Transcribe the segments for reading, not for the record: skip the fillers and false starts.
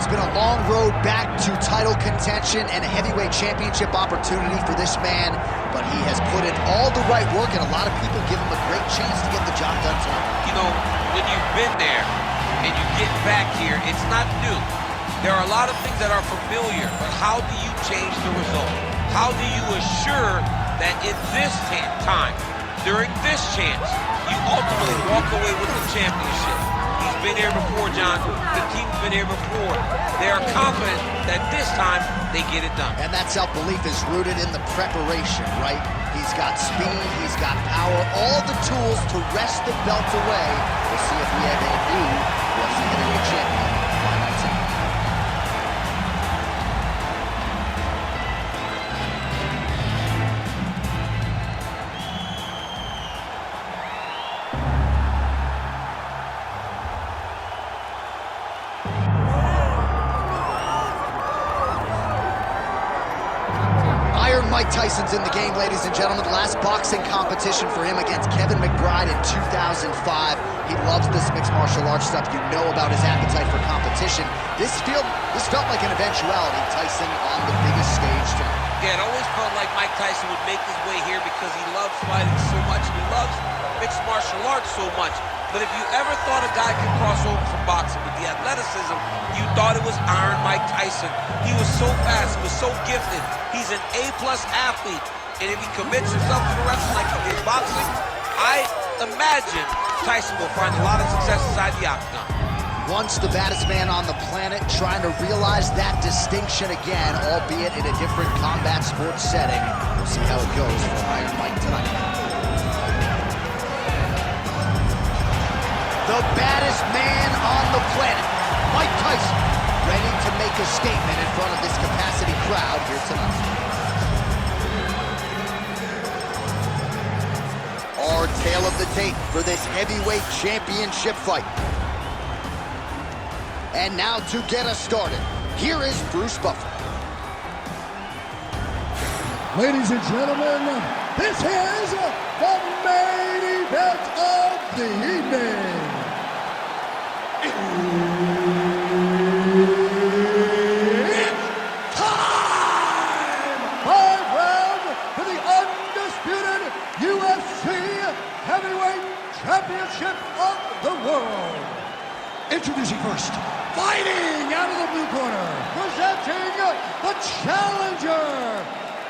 It's been a long road back to title contention and a heavyweight championship opportunity for this man, but he has put in all the right work, and a lot of people give him a great chance to get the job done tonight. You know, when you've been there and you get back here, it's not new. There are a lot of things that are familiar, but how do you change the result? How do you assure that in this time, during this chance, you ultimately walk away with the championship? He's been here before, John. The team's been here before. They are confident that this time they get it done. And that self-belief is rooted in the preparation, right? He's got speed, he's got power, all the tools to wrest the belt away. We'll see if we have a new UFC heavyweight champion by night tonight. Mike Tyson's in the game, ladies and gentlemen. Last boxing competition for him against Kevin McBride in 2005. He loves this mixed martial arts stuff. You know about his appetite for competition. This felt like an eventuality. Tyson on the biggest stage tonight. Yeah, it always felt like Mike Tyson would make his way here because he loves fighting so much and he loves mixed martial arts so much. But if you ever thought a guy could cross over from boxing with the athleticism, you thought it was Iron Mike Tyson. He was so fast, he was so gifted. He's an A-plus athlete. And if he commits himself to the wrestling like he did boxing, I imagine Tyson will find a lot of success inside the octagon. Once the baddest man on the planet, trying to realize that distinction again, albeit in a different combat sports setting. We'll see how it goes for Iron Mike tonight. The baddest man on the planet, Mike Tyson, ready to make a statement in front of this capacity crowd here tonight. Our tale of the tape for this heavyweight championship fight. And now to get us started, here is Bruce Buffer. Ladies and gentlemen, this is the main event of the evening. It's time! 5 rounds for the undisputed UFC Heavyweight Championship of the world. Introducing first, fighting out of the blue corner, presenting the challenger,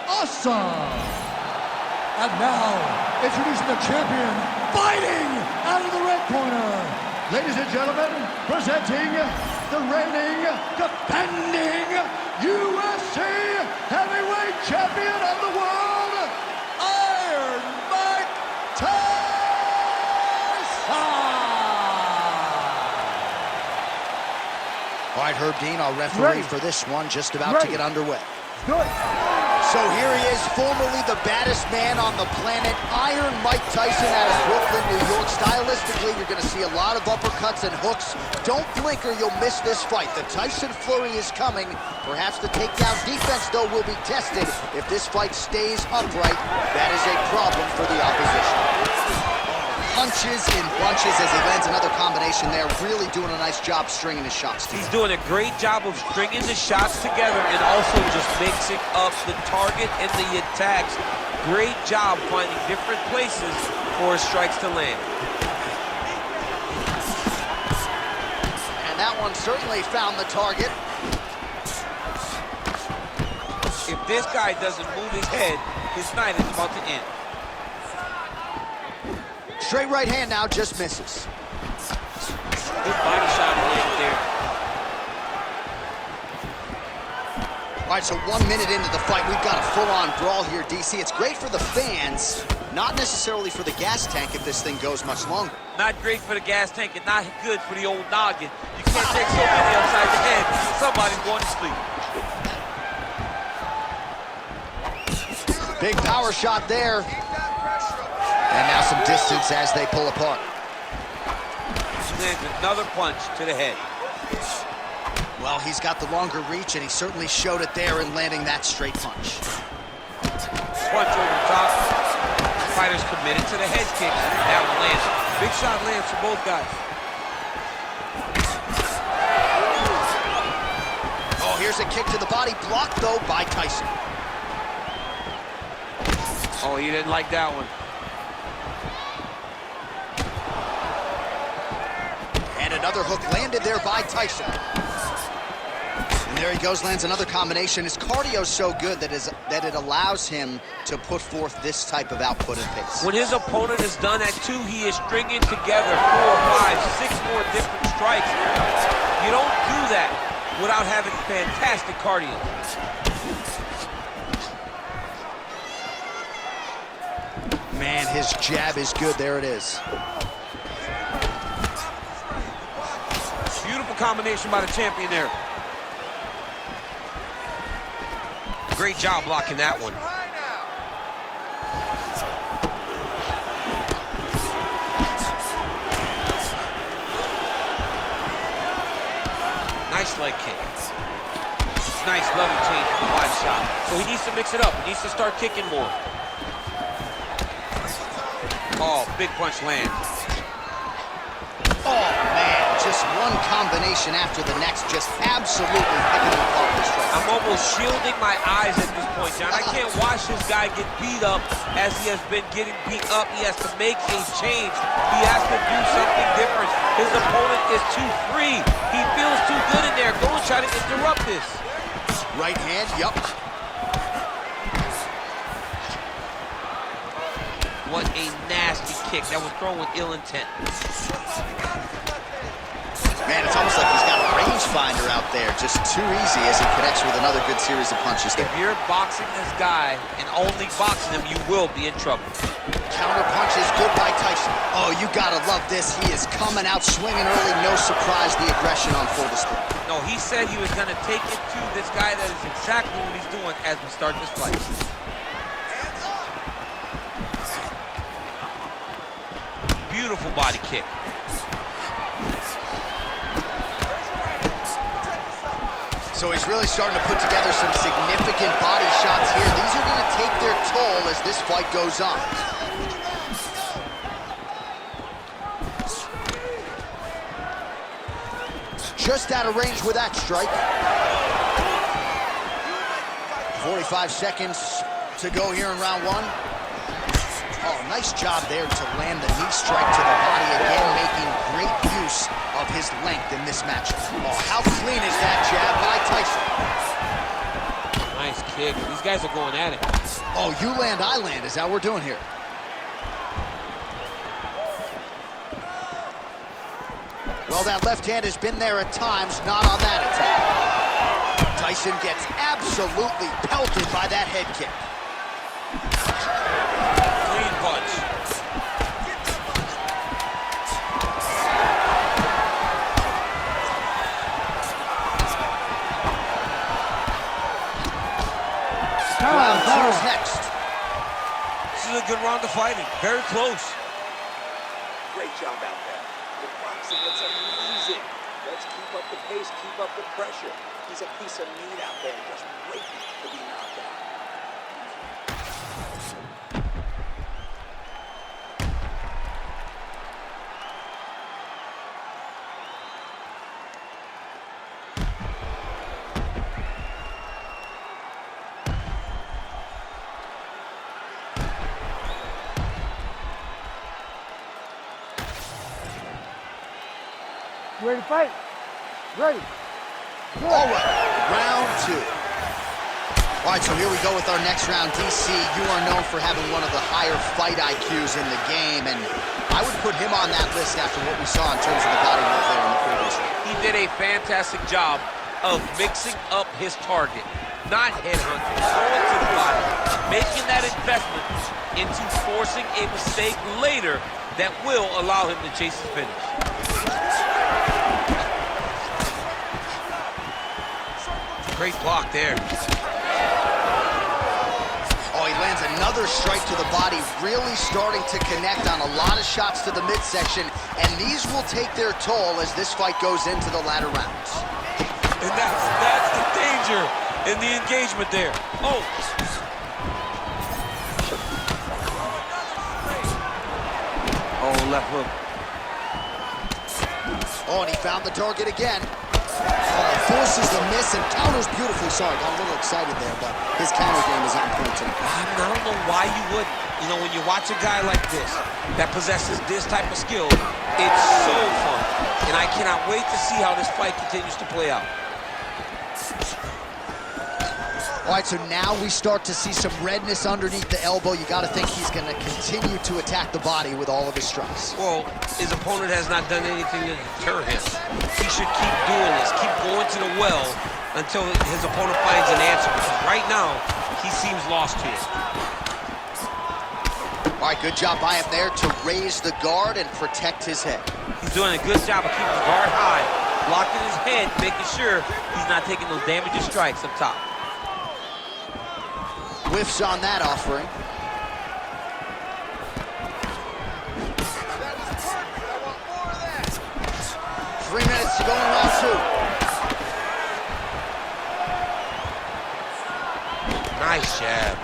Awesome. And now, introducing the champion, fighting out of the red corner. Ladies and gentlemen, presenting the reigning, defending UFC Heavyweight Champion of the world, Iron Mike Tyson! All right, Herb Dean, our referee for this one, just about to get underway. Good. So here he is, formerly the baddest man on the planet, Iron Mike Tyson out of Brooklyn, New York. Stylistically, you're going to see a lot of uppercuts and hooks. Don't blink or you'll miss this fight. The Tyson flurry is coming. Perhaps the takedown defense, though, will be tested. If this fight stays upright, that is a problem for the opposition. Punches in bunches as he lands another combination there. Really doing a nice job stringing his shots together. He's doing a great job of stringing the shots together and also just mixing up the target and the attacks. Great job finding different places for his strikes to land. And that one certainly found the target. If this guy doesn't move his head, his night is about to end. Straight right hand now, just misses. Good body shot landed there. All right, so 1 minute into the fight, we've got a full-on brawl here, DC. It's great for the fans, not necessarily for the gas tank if this thing goes much longer. Not great for the gas tank and not good for the old noggin. You can't take so many upside the head. Somebody's going to sleep. Big power shot there. And now some distance as they pull apart. Lands another punch to the head. Well, he's got the longer reach, and he certainly showed it there in landing that straight punch. Punch over top. Fighter's committed to the head kick. That one lands. Big shot lands for both guys. Here's a kick to the body, blocked though by Tyson. Oh, he didn't like that one. And another hook landed there by Tyson. And there he goes, lands another combination. His cardio's so good that it allows him to put forth this type of output and pace. When his opponent is done at 2, he is stringing together 4, 5, 6 more different strikes. You don't do that without having fantastic cardio. Man, his jab is good. There it is. Beautiful combination by the champion there. Great job blocking that one. Nice leg kick. Nice level change from the wide shot. So he needs to mix it up. He needs to start kicking more. Oh, big punch lands. Oh, man, just one combination after the next, just absolutely picking him apart this strike. I'm almost shielding my eyes at this point, John. I can't watch this guy get beat up as he has been getting beat up. He has to make a change. He has to do something different. His opponent is too free. He feels too good in there. Go and try to interrupt this. Right hand, yup. What a nasty kick. That was thrown with ill intent. Man, it's almost like he's got a rangefinder out there. Just too easy as he connects with another good series of punches there. If you're boxing this guy and only boxing him, you will be in trouble. Counter punch is good by Tyson. Oh, you gotta love this. He is coming out swinging early. No surprise, the aggression on full display. No, he said he was gonna take it to this guy. That is exactly what he's doing as we start this fight. Beautiful body kick. So he's really starting to put together some significant body shots here. These are going to take their toll as this fight goes on. Just out of range with that strike. 45 seconds to go here in round 1. Oh, nice job there to land the knee strike to the body again, making great use of his length in this match. Oh, how clean is that jab by Tyson? Nice kick. These guys are going at it. Oh, you land, I land is how we're doing here. Well, that left hand has been there at times, not on that attack. Tyson gets absolutely pelted by that head kick. Clean punch. Round 2 is next. This is a good round of fighting. Very close. Great job out there. The boxing looks amazing. Let's keep up the pace, keep up the pressure. He's a piece of meat out there, just waiting to be knocked out. You ready to fight? Ready. All right, round 2. All right, so here we go with our next round. DC, you are known for having one of the higher fight IQs in the game, and I would put him on that list after what we saw in terms of the body work there in the previous round. He did a fantastic job of mixing up his target, not headhunting, throwing to the body, making that investment into forcing a mistake later that will allow him to chase his finish. Great block there. Oh, he lands another strike to the body, really starting to connect on a lot of shots to the midsection, and these will take their toll as this fight goes into the latter rounds. And that's the danger in the engagement there. Oh. Oh, left hook. Oh, and he found the target again. Forces the miss and counters beautifully. Sorry, got a little excited there, but his counter game is on point tonight. I don't know why you would. You know, when you watch a guy like this that possesses this type of skill, it's so fun. And I cannot wait to see how this fight continues to play out. All right, so now we start to see some redness underneath the elbow. You got to think he's going to continue to attack the body with all of his strikes. Well, his opponent has not done anything to deter him. He should keep doing this, keep going to the well until his opponent finds an answer. Because right now, he seems lost here. All right, good job by him there to raise the guard and protect his head. He's doing a good job of keeping his guard high, blocking his head, making sure he's not taking those damaging strikes up top. Whiffs on that offering. 3 minutes to go in round 2. Nice jab.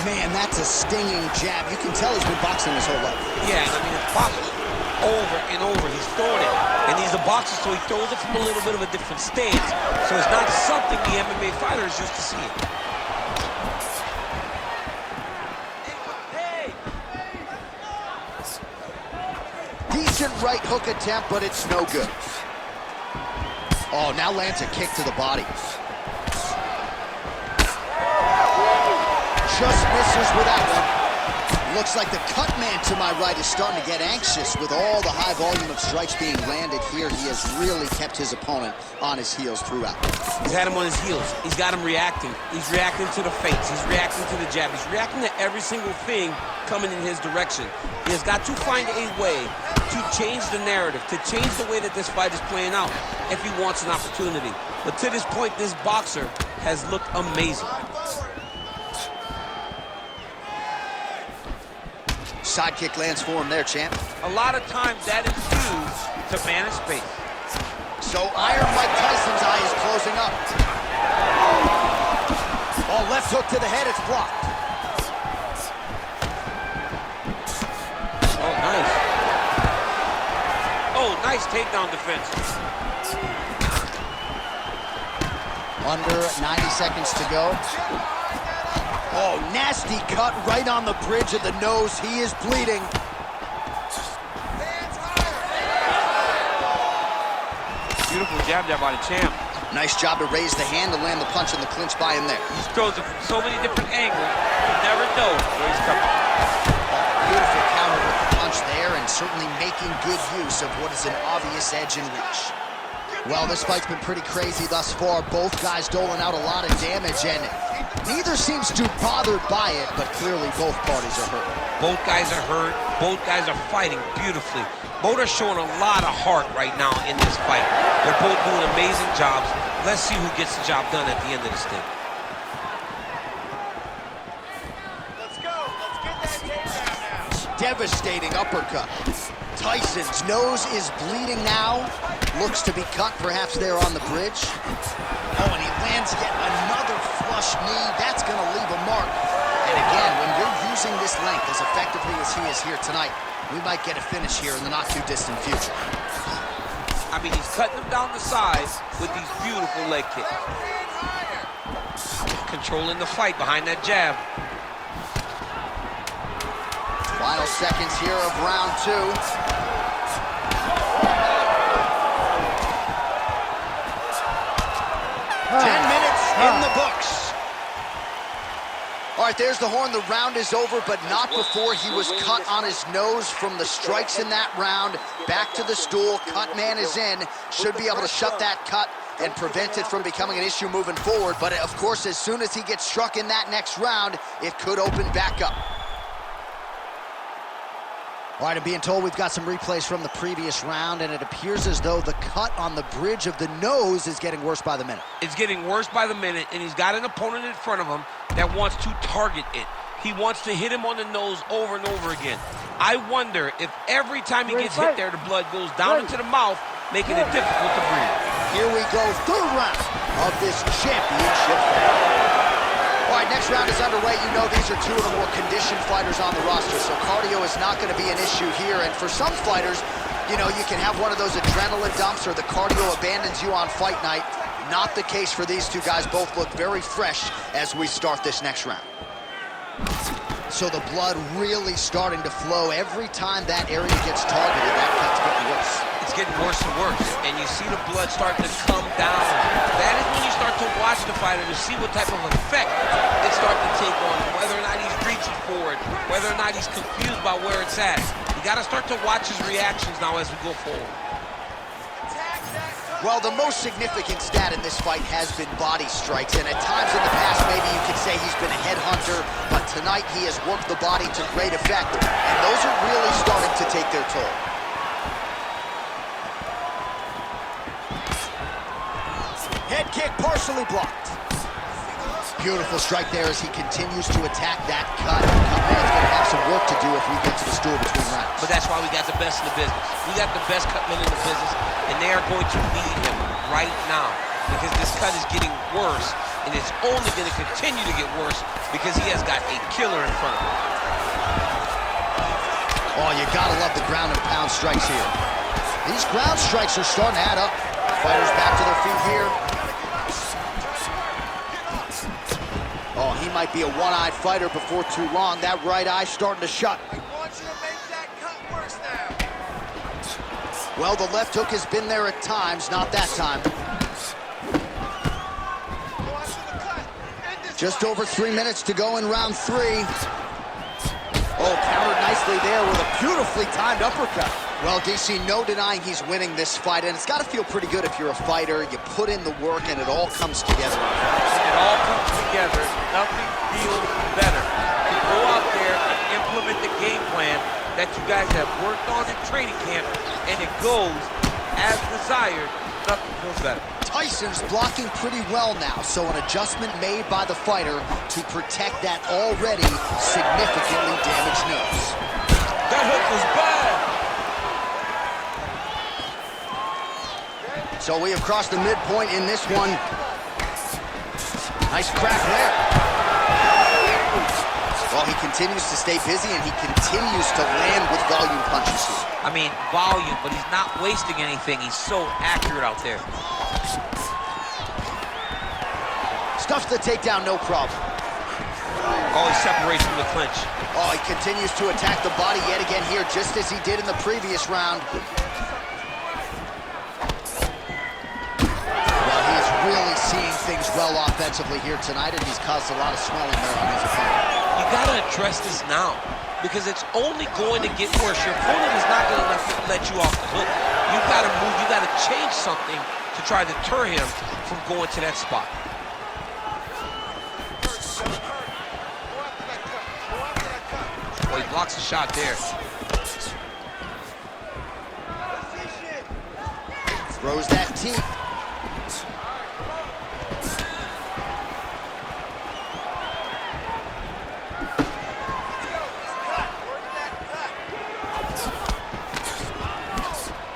Man, that's a stinging jab. You can tell he's been boxing his whole life. Yeah, I mean, it's boxing over and over. He's throwing it. And he's a boxer, so he throws it from a little bit of a different stance. So it's not something the MMA fighter is used to seeing. Decent right hook attempt, but it's no good. Oh, now lands a kick to the body. Just misses with that one. Looks like the cut man to my right is starting to get anxious with all the high volume of strikes being landed here. He has really kept his opponent on his heels throughout. He's had him on his heels. He's got him reacting. He's reacting to the feints. He's reacting to the jab. He's reacting to every single thing coming in his direction. He has got to find a way to change the narrative, to change the way that this fight is playing out if he wants an opportunity. But to this point, this boxer has looked amazing. Sidekick lands for him there, champ. A lot of times that is due to man of space. So Iron Mike Tyson's eye is closing up. Oh, left hook to the head, it's blocked. Oh, nice. Oh, nice takedown defense. Under 90 seconds to go. Oh, nasty cut right on the bridge of the nose. He is bleeding. Beautiful jab there by the champ. Nice job to raise the hand to land the punch in the clinch by him there. He throws it from so many different angles, you never know where he's coming. Beautiful counter with the punch there and certainly making good use of what is an obvious edge and reach. Well, this fight's been pretty crazy thus far. Both guys doling out a lot of damage, and neither seems too bothered by it, but clearly both parties are hurt. Both guys are hurt. Both guys are fighting beautifully. Both are showing a lot of heart right now in this fight. They're both doing amazing jobs. Let's see who gets the job done at the end of this thing. Let's go. Let's get that takedown now. Devastating uppercut. Tyson's nose is bleeding now. Looks to be cut, perhaps there on the bridge. Oh, and he lands yet another flush knee. That's going to leave a mark. And again, when you're using this length as effectively as he is here tonight, we might get a finish here in the not-too-distant future. I mean, he's cutting them down the sides with these beautiful leg kicks. Controlling the fight behind that jab. Final seconds here of round 2. 10 minutes in the books. All right, there's the horn. The round is over, but not before he was cut on his nose from the strikes in that round. Back to the stool. Cut man is in. Should be able to shut that cut and prevent it from becoming an issue moving forward. But, of course, as soon as he gets struck in that next round, it could open back up. All right, I'm being told we've got some replays from the previous round, and it appears as though the cut on the bridge of the nose is getting worse by the minute. It's getting worse by the minute, and he's got an opponent in front of him that wants to target it. He wants to hit him on the nose over and over again. I wonder if every time he gets hit there, the blood goes down into the mouth, making it difficult to breathe. Here we go, third round of this championship fight. All right, next round is underway. You know these are two of the more conditioned fighters on the roster, so cardio is not going to be an issue here. And for some fighters, You know, you can have one of those adrenaline dumps or the cardio abandons you on fight night. Not the case for these two guys. Both look very fresh as we start this next round. So the blood really starting to flow. Every time that area gets targeted, that cut's getting worse. It's getting worse and worse, and you see the blood starting to come down. That is when you start to watch the fighter to see what type of effect it's starting to take on him, whether or not he's reaching for it, whether or not he's confused by where it's at. You got to start to watch his reactions now as we go forward. Well, the most significant stat in this fight has been body strikes, and at times in the past, maybe you could say he's been a headhunter, but tonight he has worked the body to great effect, and those are really starting to take their toll. Head kick partially blocked. Beautiful strike there as he continues to attack that cut. Cutman's going to have some work to do if we get to the stool between rounds. But that's why we got the best in the business. We got the best cutmen in the business, and they are going to lead him right now because this cut is getting worse, and it's only going to continue to get worse because he has got a killer in front of him. Oh, you got to love the ground and pound strikes here. These ground strikes are starting to add up. Fighters back to their feet here. Oh, he might be a one-eyed fighter before too long. That right eye starting to shut. We want you to make that cut worse now. Well, the left hook has been there at times, not that time. Just over 3 minutes to go in round 3. Oh, countered nicely there with a beautifully timed uppercut. Well, DC, no denying he's winning this fight, and it's got to feel pretty good if you're a fighter. You put in the work, and it all comes together. It all comes together. Nothing feels better. To go out there and implement the game plan that you guys have worked on in training camp, and it goes as desired. Nothing feels better. Tyson's blocking pretty well now, so an adjustment made by the fighter to protect that already significantly damaged nose. That hook was bad. So we have crossed the midpoint in this one. Nice crack there. Well, he continues to stay busy, and he continues to land with volume punches here. I mean, volume, but he's not wasting anything. He's so accurate out there. Stuffs the takedown, no problem. Oh, he separates from the clinch. Oh, he continues to attack the body yet again here, just as he did in the previous round. Well, he is really seeing things well offensively here tonight, and he's caused a lot of swelling there on his opponent. You gotta address this now, because it's only going to get worse. Your opponent is not gonna let you off the hook. You gotta move, you gotta change something to try to deter him from going to that spot. Well, he blocks a shot there. Throws that teep.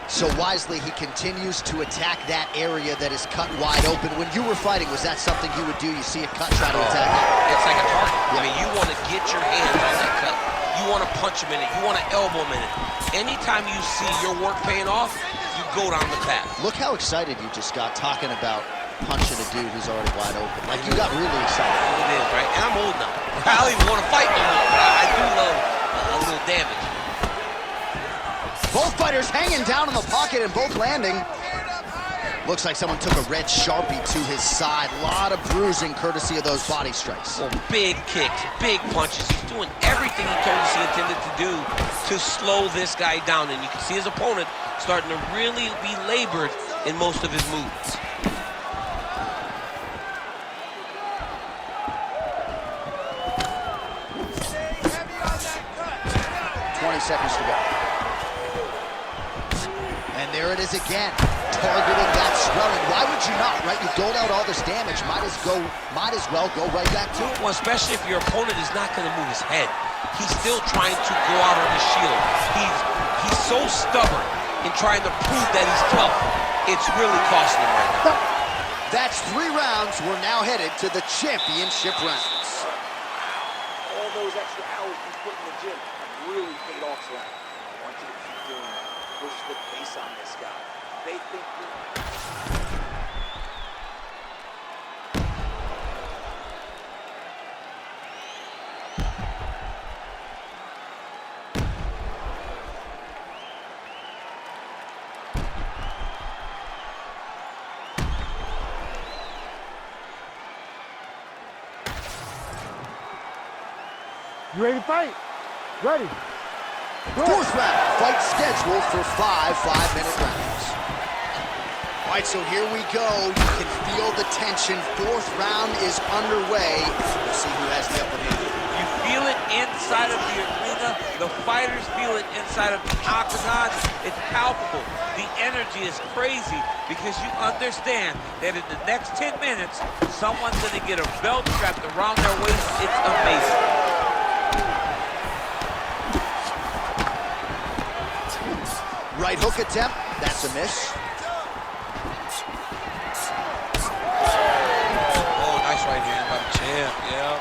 So wisely, he continues to attack that area that is cut wide open. When you were fighting, was that something you would do? You see a cut, try to attack it? It's like a target. I mean, you want to get your hands on that cut. You want to punch him in it. You want to elbow him in it. Anytime you see your work paying off, you go down the path. Look how excited you just got talking about punching a dude who's already wide open. Like, you got really excited. It is, right? And I'm old now. I don't even want to fight no more, but I do love a little damage. Both fighters hanging down in the pocket and both landing. Looks like someone took a red Sharpie to his side. A lot of bruising courtesy of those body strikes. Well, big kicks, big punches. He's doing everything he told us he intended to do to slow this guy down. And you can see his opponent starting to really be labored in most of his moves. Stay heavy on that cut. 20 seconds to go. And there it is again, targeting that swelling. Why would you not, right? You doled out all this damage, might as well go right back to it. Well, especially if your opponent is not going to move his head. He's still trying to go out on his shield. He's so stubborn in trying to prove that he's tough. It's really costing him right now. That's 3 rounds. We're now headed to the championship rounds. All those extra hours you put in the gym have really paid off tonight. I want you to keep doing that. push the pace on this guy. They think You ready to fight? Ready. Go. Fourth round, fight scheduled for 5 5-minute rounds. All right, so here we go. You can feel the tension. Fourth round is underway. We'll see who has the upper hand. You feel it inside of the arena. The fighters feel it inside of the octagon. It's palpable. The energy is crazy because you understand that in the next 10 minutes, someone's going to get a belt strapped around their waist. It's amazing. Right hook attempt, that's a miss. Oh, nice right hand by the champ, yeah.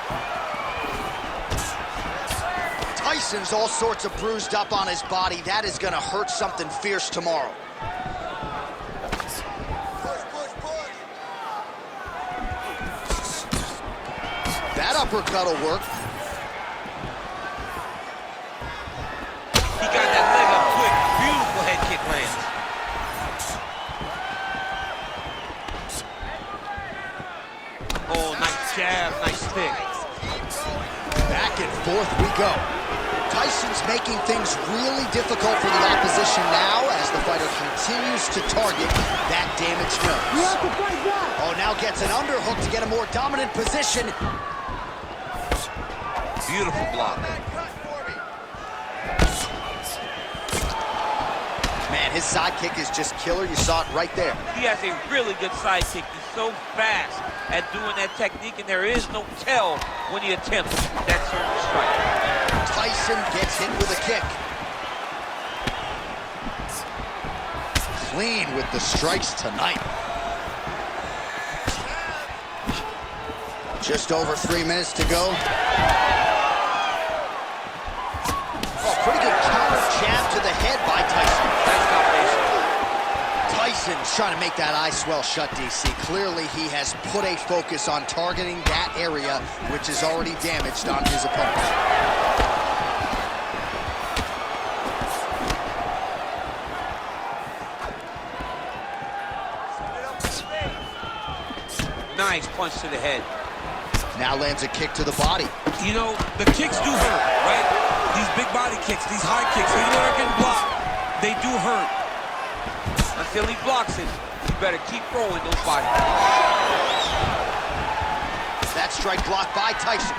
Tyson's all sorts of bruised up on his body. That is gonna hurt something fierce tomorrow. That uppercut will work. He got that leg up quick. Beautiful head kick lands. Oh, nice jab, nice stick. Back and forth we go. Tyson's making things really difficult for the opposition now as the fighter continues to target that damaged nose. You have to fight back. Oh, now gets an underhook to get a more dominant position. Beautiful block. Man, his side kick is just killer. You saw it right there. He has a really good side kick. He's so fast at doing that technique, and there is no tell when he attempts that certain strike. Tyson gets hit with a kick. Clean with the strikes tonight. Just over 3 minutes to go. Oh, pretty good counter jab to the head by Tyson. That's combination. Tyson's trying to make that eye swell shut, DC. Clearly, he has put a focus on targeting that area, which is already damaged on his opponent. Nice punch to the head. Now lands a kick to the body. You know, the kicks do hurt, right? These big body kicks, these high kicks, even though they're getting blocked, they do hurt. Until he blocks it, you better keep throwing those body kicks. That strike blocked by Tyson.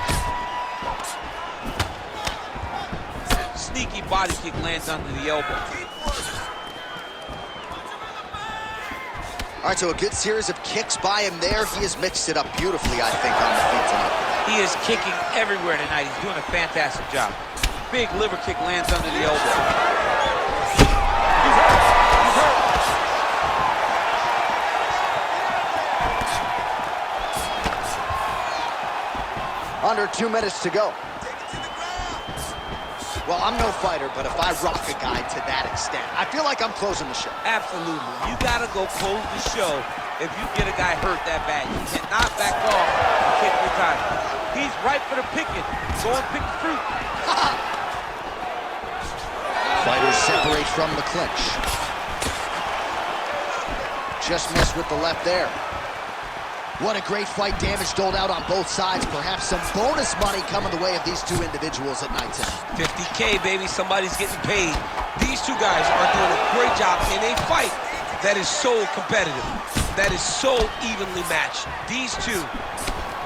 Sneaky body kick lands under the elbow. All right, so a good series of kicks by him there. He has mixed it up beautifully, I think, on the feet tonight. He is kicking everywhere tonight. He's doing a fantastic job. Big liver kick lands under the elbow. He's hurt. He's hurt. Under 2 minutes to go. Well, I'm no fighter, but if I rock a guy to that extent, I feel like I'm closing the show. Absolutely. You gotta go close the show if you get a guy hurt that bad. You cannot back off and kick your time. He's ripe for the picking. Go and pick the fruit. Fighters separate from the clinch. Just missed with the left there. What a great fight. Damage doled out on both sides. Perhaps some bonus money coming the way of these two individuals at night tonight. 50K, baby. Somebody's getting paid. These two guys are doing a great job in a fight that is so competitive, that is so evenly matched. These two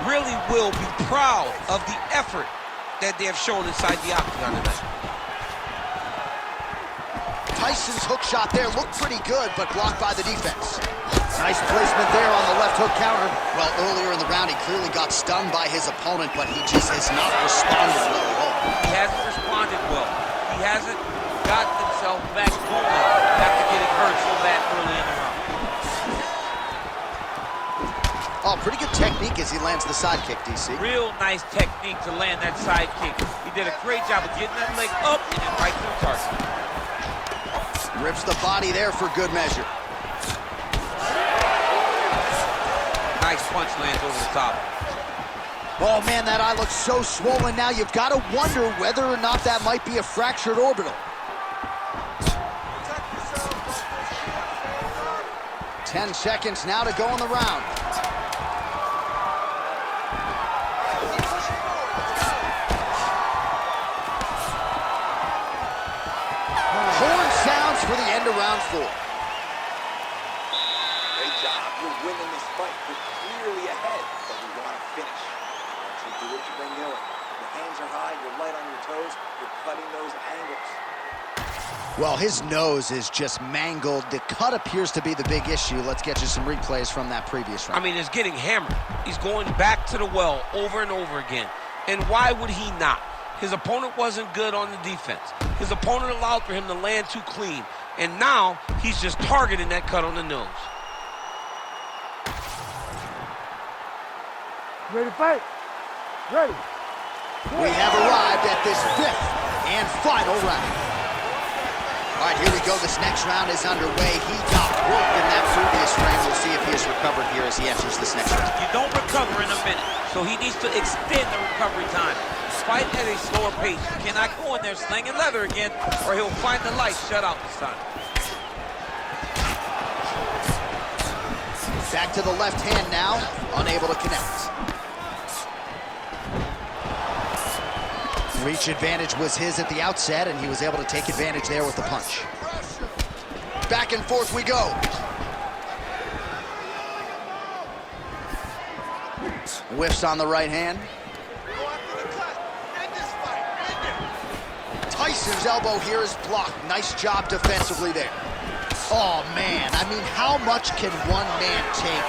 really will be proud of the effort that they have shown inside the octagon tonight. Tyson's hook shot there looked pretty good, but blocked by the defense. Nice placement there on the left hook counter. Well, earlier in the round, he clearly got stung by his opponent, but he just has not responded well at all. He hasn't responded well. He hasn't gotten himself back moving after getting hurt so bad early in the round. Oh, pretty good technique as he lands the side kick, DC. Real nice technique to land that side kick. He did a great job of getting that leg up and then right to the target. Rips the body there for good measure. Nice punch lands over the top. Oh man, that eye looks so swollen now. You've got to wonder whether or not that might be a fractured orbital. 10 seconds now to go in the round. Horn sounds for the end of round 4. Great job. You're winning this fight. You're clearly ahead, but we want to finish. Once you do it, you bring Miller. Your hands are high, you're light on your toes, you're cutting those angles. Well, his nose is just mangled. The cut appears to be the big issue. Let's get you some replays from that previous round. I mean, it's getting hammered. He's going back to the well over and over again. And why would he not? His opponent wasn't good on the defense. His opponent allowed for him to land too clean. And now he's just targeting that cut on the nose. Ready to fight? Ready. We have arrived at this 5th and final round. All right, here we go. This next round is underway. He got worked in that previous round. We'll see if he has recovered here as he enters this next round. You don't recover in a minute, so he needs to extend the recovery time. Fight at a slower pace. You cannot go in there slinging leather again, or he'll find the light shut out this time. Back to the left hand now, unable to connect. Reach advantage was his at the outset, and he was able to take advantage there with the punch. Back and forth we go. Whiffs on the right hand. Tyson's elbow here is blocked. Nice job defensively there. Oh, man. I mean, how much can one man take?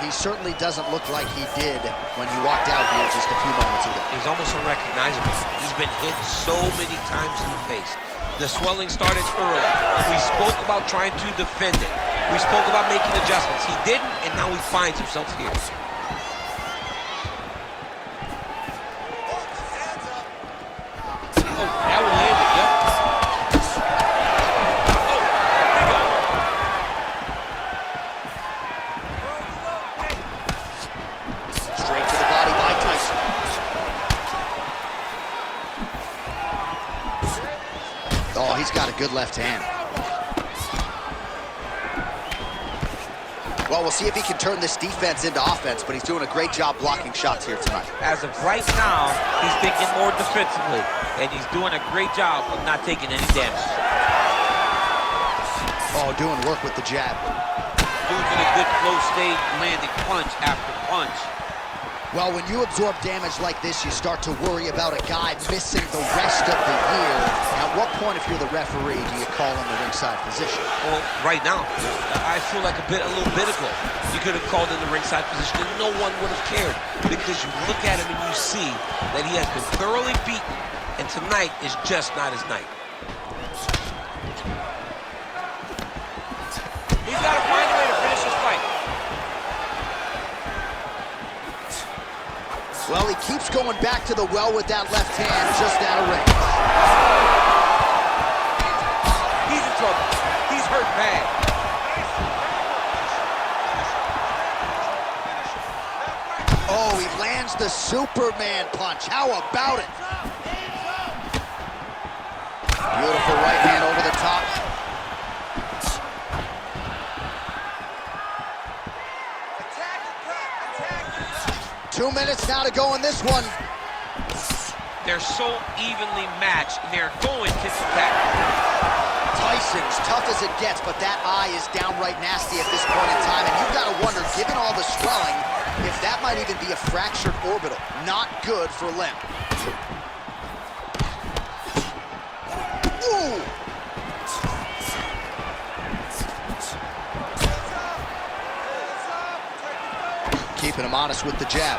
He certainly doesn't look like he did when he walked out here just a few moments ago. He's almost unrecognizable. He's been hit so many times in the face. The swelling started early. We spoke about trying to defend it. We spoke about making adjustments. He didn't, and now he finds himself here. Oh, that one landed, yep. Straight to the body by Tyson. Oh, he's got a good left hand. Well, we'll see if he can turn this defense into offense, but he's doing a great job blocking shots here tonight. As of right now, he's thinking more defensively, and he's doing a great job of not taking any damage. Oh, doing work with the jab. Using a good flow state, landing punch after punch. Well, when you absorb damage like this, you start to worry about a guy missing the rest of the year. At what point, if you're the referee, do you call him the ringside position? Well, right now, I feel like a little bit ago, you could have called in the ringside position and no one would have cared, because you look at him and you see that he has been thoroughly beaten, and tonight is just not his night. He's got to find a way to finish this fight. Well, he keeps going back to the well with that left hand just out of range. He's in trouble. He's hurt bad. Oh, he lands the Superman punch. How about it? Beautiful right hand over the top. 2 minutes now to go in this one. They're so evenly matched. They're going tit-for-tat. Tyson's tough as it gets, but that eye is downright nasty at this point in time, and you've got to wonder, given all the swelling, if that might even be a fractured orbital. Not good for Lim. Ooh! Keeping him honest with the jab.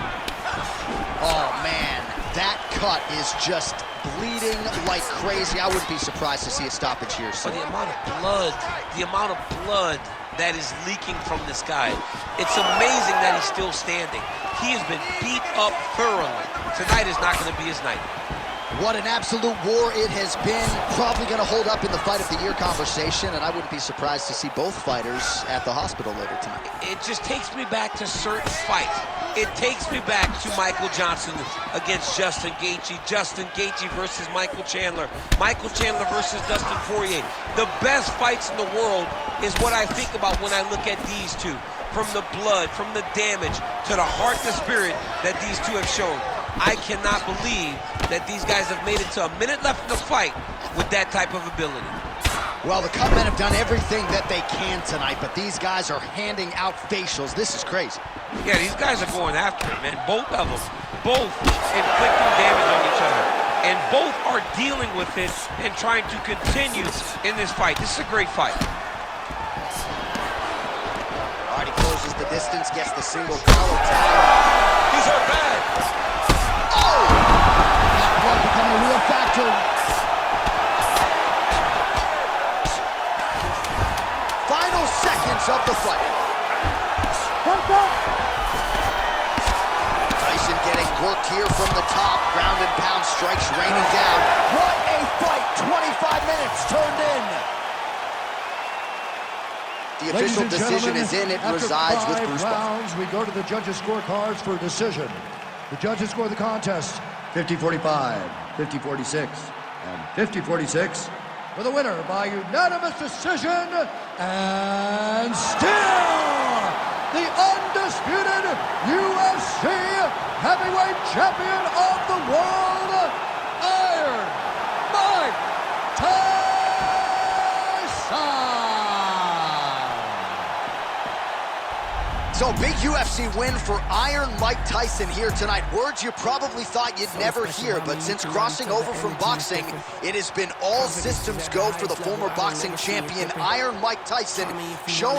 Oh, man, that cut is just bleeding like crazy. I wouldn't be surprised to see a stoppage here. So the amount of blood that is leaking from this guy, it's amazing that he's still standing. He has been beat up thoroughly. Tonight is not going to be his night. What an absolute war it has been. Probably going to hold up in the fight of the year conversation, and I wouldn't be surprised to see both fighters at the hospital later tonight. It just takes me back to certain fights. It takes me back to Michael Johnson against Justin Gaethje. Justin Gaethje versus Michael Chandler. Michael Chandler versus Dustin Poirier. The best fights in the world is what I think about when I look at these two. From the blood, from the damage, to the heart, the spirit that these two have shown. I cannot believe that these guys have made it to a minute left in the fight with that type of ability. Well, the Cut Men have done everything that they can tonight, but these guys are handing out facials. This is crazy. Yeah, these guys are going after it, man. Both of them. Both inflicting damage on each other. And both are dealing with it and trying to continue in this fight. This is a great fight. All right, he closes the distance, gets the single collar tag. These are bad. That blood becoming a real factor. Final seconds of the fight. Tyson getting worked here from the top. Ground and pound strikes raining down. What a fight! 25 minutes turned in. The official decision is in. It resides with Bruce rounds, we go to the judges' scorecards for a decision. The judges score the contest 50-45, 50-46, and 50-46 for the winner by unanimous decision, and still the undisputed UFC heavyweight champion of the world, Iron Mike Tyson. So, big UFC win for Iron Mike Tyson here tonight. Words you probably thought you'd never hear, but since crossing over from boxing, it has been all systems go for the former boxing champion, Iron Mike Tyson, showing